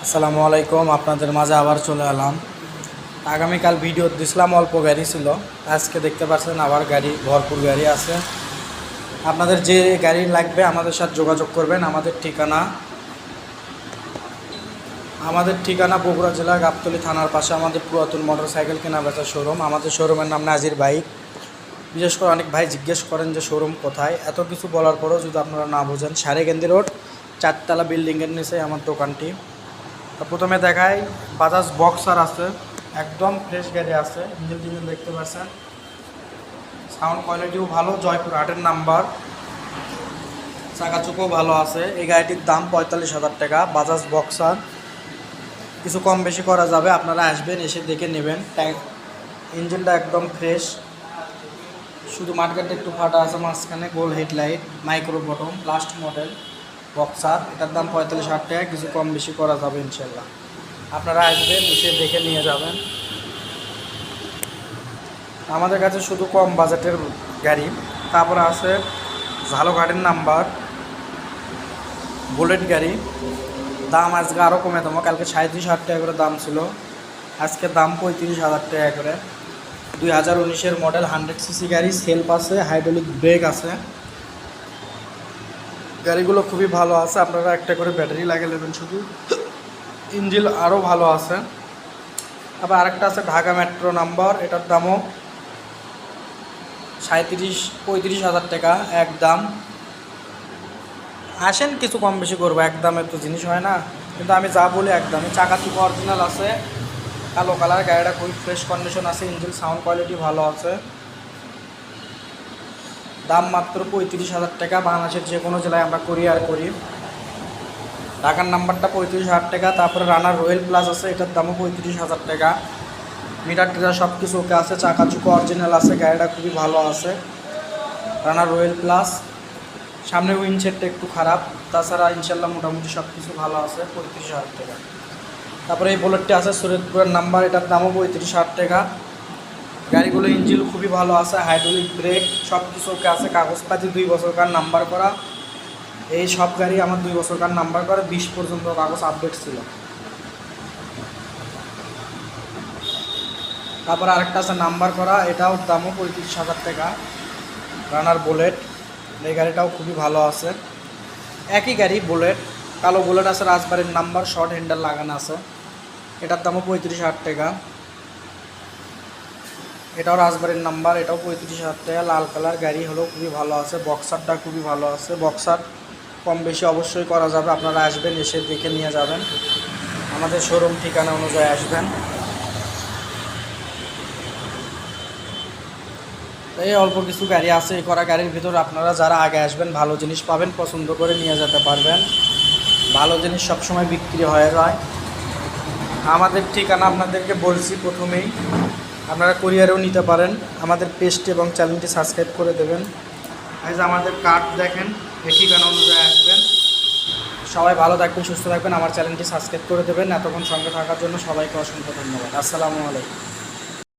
আসসালামু আলাইকুম। আপনাদের মাঝে আবার চলে এলাম। আগামীকাল ভিডিও দিছিলাম, অল্প গাড়ি ছিল। আজকে দেখতে পাচ্ছেন আবার গাড়ি, ভরপুর গাড়ি আছে। আপনাদের যে গাড়ি লাগবে আমাদের সাথে যোগাযোগ করবেন। আমাদের ঠিকানা বগুড়া জেলা গাবতলী থানার পাশে আমাদের পুরাতন মোটরসাইকেল কেনা বেচা শোরুম। আমাদের শোরুমের নাম নাজির বাইক। বিশেষ করে অনেক ভাই জিজ্ঞেস করেন যে শোরুম কোথায়। এত কিছু বলার পরেও যদি আপনারা না বোঝেন, সারেগেন্দি রোড 4তলা বিল্ডিংয়ের নিচে আমার দোকানটি। তো প্রথমে দেখাই, বাজাজ বক্সার আছে, একদম ফ্রেশ গাড়ি আছে। ইঞ্জিন দেখতে পাচ্ছেন, সাউন্ড কোয়ালিটিও ভালো, জয়পুর হাটের নাম্বার, চাকাচুকও ভালো আছে। এই গাড়িটির দাম 45,000 টাকা। বাজাজ বক্সার, কিছু কম বেশি করা যাবে, আপনারা আসবেন, এসে দেখে নেবেন। ইঞ্জিনটা একদম ফ্রেশ, শুধু মাঠগাটটা একটু ফাটা আছে মাঝখানে। গোল headlight, micro bottom, last model boxer. এটার দাম 45,000 টাকা, কিছু কম বেশি করা যাবে ইনশাল্লাহ। আপনারা আসবেন, এসে দেখে নিয়ে যাবেন। আমাদের কাছে শুধু কম বাজেটের গাড়ি। তারপরে আছে ঝালো গাড়ির নাম্বার, বুলেট গাড়ি। দাম আজকে আরও কমে দেবো। কালকে 37,000 টাকা করে দাম ছিল, আজকে দাম 35,000 টাকা করে। 2019-এর মডেল, 100 সিসি গাড়ি, সেলফ আছে, হাইড্রোলিক ব্রেক আছে। গাড়িগুলো খুবই ভালো আছে। আপনারা একটা করে ব্যাটারি লাগিয়ে নেবেন শুধু। ইঞ্জিন আরও ভালো আছে। আবার আরেকটা আছে ঢাকা মেট্রো নাম্বার, এটার দামও 35,000 টাকা একদম। আসেন, কিছু কম বেশি করবো, একদমের তো জিনিস হয় না, কিন্তু আমি যা বলি একদমই। চাকাচুকো অরিজিনাল আছে, কালো কালার। গাড়িটা খুবই ফ্রেশ কন্ডিশন আছে, ইঞ্জিন সাউন্ড কোয়ালিটি ভালো আছে। দাম মাত্র 35,000 টাকা। বাংলাদেশের যে কোনো জেলায় আমরা কুরিয়ার করি। ঢাকার নাম্বারটা 35,000 টাকা। তারপরে রানার রয়্যাল প্লাস আছে, এটার দামও 35,000 টাকা। মিটার টিটার সব কিছু ওকে আছে, চাকাচুকো অরিজিনাল আছে, গাড়িটা খুবই ভালো আছে। রানার রয়্যাল প্লাস, সামনে উইন্ডশেডটা একটু খারাপ, তাছাড়া ইনশাল্লাহ মোটামুটি সব কিছু ভালো আছে। 35,000 টাকা। তারপরে এই বুলেটটি আছে শরীয়তপুরের নাম্বার, এটার দামও 35,000 টাকা। গাড়িগুলো ইঞ্জিন খুবই ভালো আছে, হাইড্রোলিক ব্রেক সব কিছু ওকে আছে। কাগজপাতি 2 বছরকার নাম্বার করা। এই সব গাড়ি আমার 2 বছরকার নাম্বার করা, 20 পর্যন্ত কাগজ আপডেট ছিল। তারপর আরেকটা আছে নাম্বার করা, এটাও দামও 35,000 টাকা। রানার বুলেট, এই গাড়িটাও খুবই ভালো আছে। একই গাড়ি বুলেট, কালো বুলেট আছে, রাজবাড়ির নাম্বার, শর্ট হ্যান্ডেল লাগানো আছে। এটার দামও 35,000 টাকা। এটাও রাজবাড়ির নাম্বার, এটাও 35,000 টাকা। লাল কালার গাড়ি হলেও খুবই ভালো আছে। বক্সারটা খুবই ভালো আছে। বক্সার কম বেশি অবশ্যই করা যাবে, আপনারা আসবেন, এসে দেখে নিয়ে যাবেন। আমাদের শোরুম ঠিকানা অনুযায়ী আসবেন। এই অল্প কিছু গাড়ি আছে, এই করা গাড়ির ভিতর আপনারা যারা আগে আসবেন ভালো জিনিস পাবেন, পছন্দ করে নিয়ে যেতে পারবেন। ভালো জিনিস সবসময় বিক্রি হয়ে যায়। আমাদের ঠিকানা আপনাদেরকে বলছি প্রথমেই, আপনারা কুরিয়ারেও নিতে পারেন। আমাদের পেজটি এবং চ্যানেলটি সাবস্ক্রাইব করে দেবেন। আজ আমাদের কার্ড দেখেন, এই ঠিকানা অনুযায়ী আসবেন। সবাই ভালো থাকবেন, সুস্থ থাকবেন। আমার চ্যানেলটি সাবস্ক্রাইব করে দেবেন। এতক্ষণ সঙ্গে থাকার জন্য সবাইকে অসংখ্য ধন্যবাদ। আসসালামু আলাইকুম।